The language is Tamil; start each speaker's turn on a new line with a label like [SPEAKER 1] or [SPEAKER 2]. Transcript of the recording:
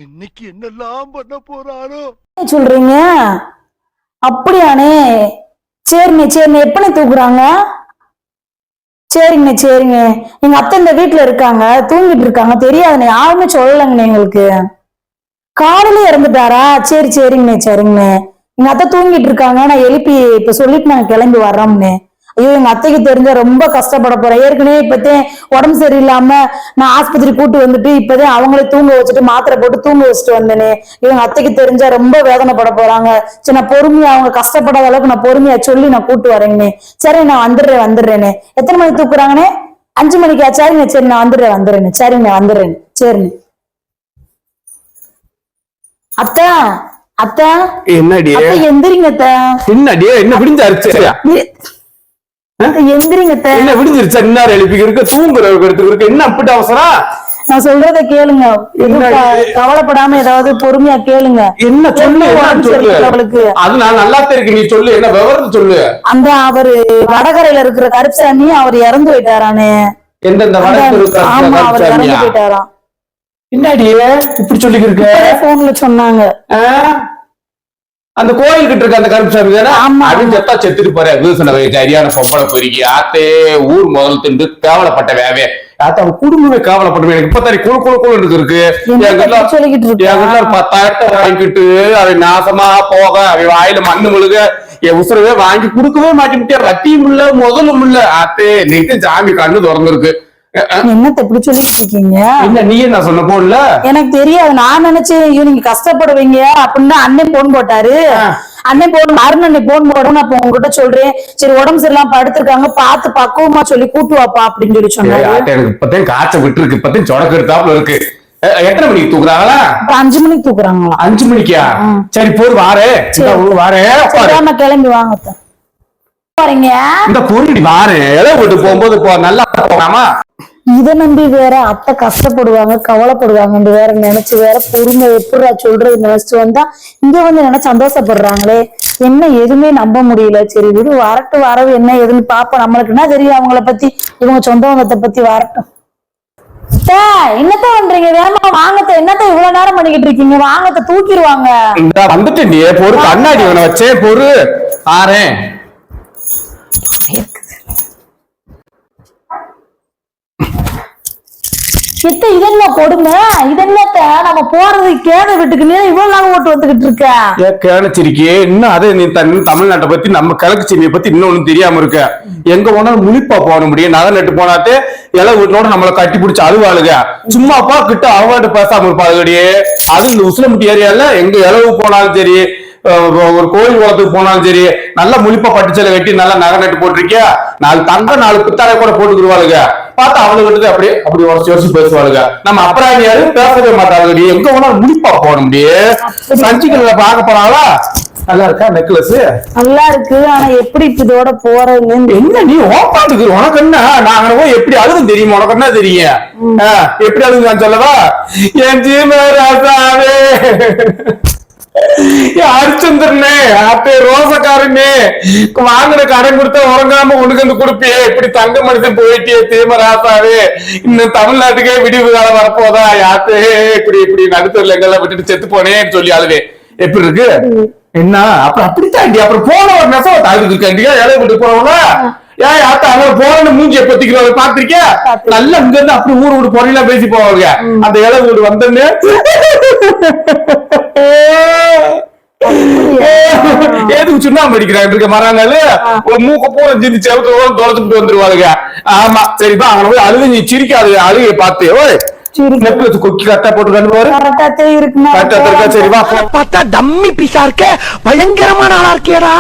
[SPEAKER 1] இன்னைக்கு என்னெல்லாம் பண்ண போறாரோ
[SPEAKER 2] சொல்றீங்க. அப்படியானே? சரிண்ணே சரிண்ணே. எப்பனே தூக்குறாங்க? சரிங்கண்ணே சரிங்க. எங்க அத்தை இந்த வீட்டுல இருக்காங்க, தூங்கிட்டு இருக்காங்க. தெரியாதுண்ணே, யாருமே சொல்லலைங்கண்ணே எங்களுக்கு. காலையில இறந்துட்டாரா? சரி சரிங்கண்ணே சரிங்கண்ணே. எங்க அத்தை தூங்கிட்டு இருக்காங்க, நான் எழுப்பி இப்ப சொல்லிட்டு நாங்க கிளம்பி வர்றோம்னே. ஐயோ, எங்க அத்தைக்கு தெரிஞ்சா ரொம்ப கஷ்டப்பட போறேன். ஏற்கனவே இப்பதான் உடம்பு சரியில்லாம நான் ஆஸ்பத்திரி கூட்டு வந்துட்டு இப்பதான் அவங்களே தூங்க வச்சுட்டு மாத்திரை போட்டு தூங்க வச்சுட்டு வந்தேனே. இவங்க அத்தைக்கு தெரிஞ்சா ரொம்ப வேதனைப்பட போறாங்க. சரி, நான் பொறுமையா அவங்க கஷ்டப்படாத அளவுக்கு நான் பொறுமையா சொல்லி நான் கூட்டு வரேங்கண்ணே. சரி, நான் வந்துடுறேனே. எத்தனை மணிக்கு தூக்குறாங்கண்ணே? 5 மணிக்கா? சரிங்க சரி, நான் வந்துடுறேனே. சரிங்க, வந்துடுறேன். சரிண்ணே. அத்தா அத்தா
[SPEAKER 3] என்னடி
[SPEAKER 2] எந்திரிங்க அத்தா.
[SPEAKER 3] என்னடி என்ன விடிஞ்சு அரிச்சியா?
[SPEAKER 2] எந்திரிங்க அத்தா.
[SPEAKER 3] என்ன விடிஞ்சிருச்சா? இன்னார் எழுப்பி இருக்கு, தூங்குறவங்க எடுத்துக்கு இருக்கு. என்ன அப்படி அவசரம்?
[SPEAKER 2] நான் சொல்றத கேளுங்க, கவலைப்படாம ஏதாவது பொறுமையா கேளுங்க.
[SPEAKER 3] என்ன சொல்லு அவளுக்கு? அது நான் நல்லா இருக்கு, நீ சொல்லு, என்ன விவரத்தை சொல்லு.
[SPEAKER 2] அந்த அவரு வடகரையில இருக்கிற கருப்சாமி அவர் இறந்து போயிட்டாரானே.
[SPEAKER 3] எந்தெந்த வடக்கு?
[SPEAKER 2] ஆமா, அவர் இறந்து போயிட்டாராம்.
[SPEAKER 3] என்னடி இப்படி சொல்லி இருக்க?
[SPEAKER 2] போன்ல சொன்னாங்க.
[SPEAKER 3] அந்த கோயில் கிட்ட இருக்க அந்த கருப்புசாமி தானே? அப்படின்னு செத்தா செத்துட்டு போற வீசன சரியான பொம்பளை பொறுக்கி ஆத்தே. ஊர் முதல் திண்டு கேவலப்பட்ட வேவே ஆத்தா. அவன் குடும்பமே கேவலப்பட்ட. எனக்கு இப்ப குழு குழு குழு இருக்கு. என்கிட்ட 10,000 வாங்கிட்டு அவன் நாசமா போக, அவன் வாயில மண்ணு முழுக, என் உசுரவே வாங்கி கொடுக்கவே மாட்டேன். வட்டியும் இல்ல முதலும் இல்ல ஆத்தே. நீட்டு சாமி கண்ணு திறந்துருக்கு.
[SPEAKER 2] என்னத்த இப்படி சொல்லிட்டு இருக்கீங்க?
[SPEAKER 3] இல்ல நீ என்ன சொன்ன போன்ல?
[SPEAKER 2] எனக்கு தெரியாது. நான் நினைச்சேன் நீங்க கஷ்டப்படுவீங்க அப்படின்னு. அண்ணன் போன் போட்டாரு. அண்ணன் போன் அருண் போன் போடணும். அப்ப உங்ககிட்ட சொல்றேன், சரி உடம்பு சரியில்லாம படுத்திருக்காங்க, பார்த்து பக்குவமா சொல்லி கூட்டுவாப்பா அப்படின்னு சொல்லி சொன்னாரு.
[SPEAKER 3] எனக்கு இப்பதான் காய்ச்சல் விட்டு இருக்கு, இப்பதான் சொடக்கு எடுத்தாப்புல இருக்கு. எத்தனை மணிக்கு தூக்குறாங்களா?
[SPEAKER 2] 5 மணிக்கு தூக்குறாங்களா?
[SPEAKER 3] 5 மணிக்கா? சரி போர் வாரே
[SPEAKER 2] கிளம்பி வாங்க.
[SPEAKER 3] இந்த பொருள் வாரு எதை விட்டு போகும்போது நல்லா போகாமா?
[SPEAKER 2] இதை நம்பி வேற அத்தை கஷ்டப்படுவாங்க, கவலைப்படுவாங்கன்னு வேற நினைச்சு வேற பொறுமை எப்படா சொல்றது நினைச்சு வந்தா இங்க வந்து நினைச்சு சந்தோஷப்படுறாங்களே. என்ன எதுவுமே நம்ப முடியல. சரி விடு, வரட்டு வரவு என்ன எதுன்னு பாப்போம். நம்மளுக்கு என்ன தெரியும் அவங்கள பத்தி, இவங்க சொந்தவங்கத்தை பத்தி. வரட்டும். என்னத்த பண்றீங்க? வேமா வாங்கத்த. என்னத்த இவ்வளவு நேரம் பண்ணிக்கிட்டு இருக்கீங்க? வாங்கத்த, தூக்கிடுவாங்க.
[SPEAKER 3] வந்துட்டு நீ பொறு, கண்ணாடி வச்சே பொறு ஆறேன்.
[SPEAKER 2] இதென்ன கொடுமை? இதென்னத்த நம்ம போறது கேத வீட்டுக்கு நீ இவ்வளவு நாள் ஓட்டு வந்துகிட்டு இருக்க?
[SPEAKER 3] கேனச்சிருக்கியே இன்னும். அதை நீ தமிழ்நாட்டை பத்தி, நம்ம கிழக்கு சீனியை பத்தி இன்னொன்னு தெரியாம இருக்க. எங்க போனாலும் முழிப்பா போன முடியும். நகை நட்டு போனாத்தே இலை வீட்டோட நம்மளை கட்டி பிடிச்சி அழுவாளுங்க. சும்மாப்பா கிட்ட அவங்ககிட்ட பேசாம இருப்பாளுகடியே. அது இந்த உசிலம்பட்டி ஏரியால எங்க இளவு போனாலும் சரி, ஒரு கோயில் குளத்துக்கு போனாலும் சரி, நல்ல முழிப்பா பட்டுச்சலை வெட்டி நல்லா நகை நட்டு போட்டிருக்கியா, 4 தங்க 4 பித்தாளை கூட போட்டுக்கிடுவாளுங்க. பார்த்தா அவளுக்கு அப்படியே அப்படி உடச்சு பேசுவாளுங்க. நம்ம அப்புறம் யாரு பேசவே மாட்டாளுங்க. எங்க போனாலும் முழிப்பா போட முடியும். சஞ்சிக்கல பார்க்க போனாங்களா? நல்லா இருக்கா நெக்லஸ்?
[SPEAKER 2] நல்லா இருக்கு. ஆனா எப்படி இதோட போறது?
[SPEAKER 3] என்ன நீ ஓப்பாட்டுக்கு? உனக்கு என்ன? நாங்க போய் எப்படி அழுதும் தெரியுமா? உனக்கு என்ன தெரியும்? எப்படி அழுது நான் சொல்லவா? என் ஜீவராசாவே ஹரிச்சந்திரனே, அப்பே ரோசக்காரனே, வாங்கின கடன் கொடுத்தா உறங்காம உனக்கு வந்து கொடுப்பியே. இப்படி தங்க மனுஷன் போயிட்டே தீமராசாவே. இன்னும் தமிழ்நாட்டுக்கே விடிவு காலம் வரப்போதா? யாத்தே இப்படி இப்படி நடுத்தூர்ல எங்கெல்லாம் விட்டுட்டு செத்து போனேன்னு சொல்லி அழுவே. எப்படி இருக்கு? என்ன அப்புறம் அப்படித்தாண்டி அப்புறம் போன ஒரு நெசவ தாழ்ந்து இருக்காண்டியா இலைய விட்டு போனவங்க. ஏன் யாத்தா அங்க போன மூஞ்சிய பத்திக்கிறவங்க பாத்திருக்கியா? நல்லா இங்க இருந்து அப்படி ஊர் வீடு பொறையில பேசி போவாங்க. அந்த இலை வீடு வந்தோன்னு எதுக்கு சுண்ணாம்பு அடிக்கிறாங்க இருக்க மறாங்க. ஒரு மூக்க பூரா சிந்தி செவத்து தொலைச்சுட்டு வந்துருவாளுங்க. ஆமா சரிப்பா, அவங்க போய் அழுது நீ சிரிக்காது. அழுகைய பார்த்து நெக்லஸ் கொக்கி கரெக்டா போட்டு
[SPEAKER 2] இருக்குமா?
[SPEAKER 3] சரிவா.
[SPEAKER 1] பார்த்தா டம்மி பீஸா இருக்க, பயங்கரமான ஆளா இருக்கேடா.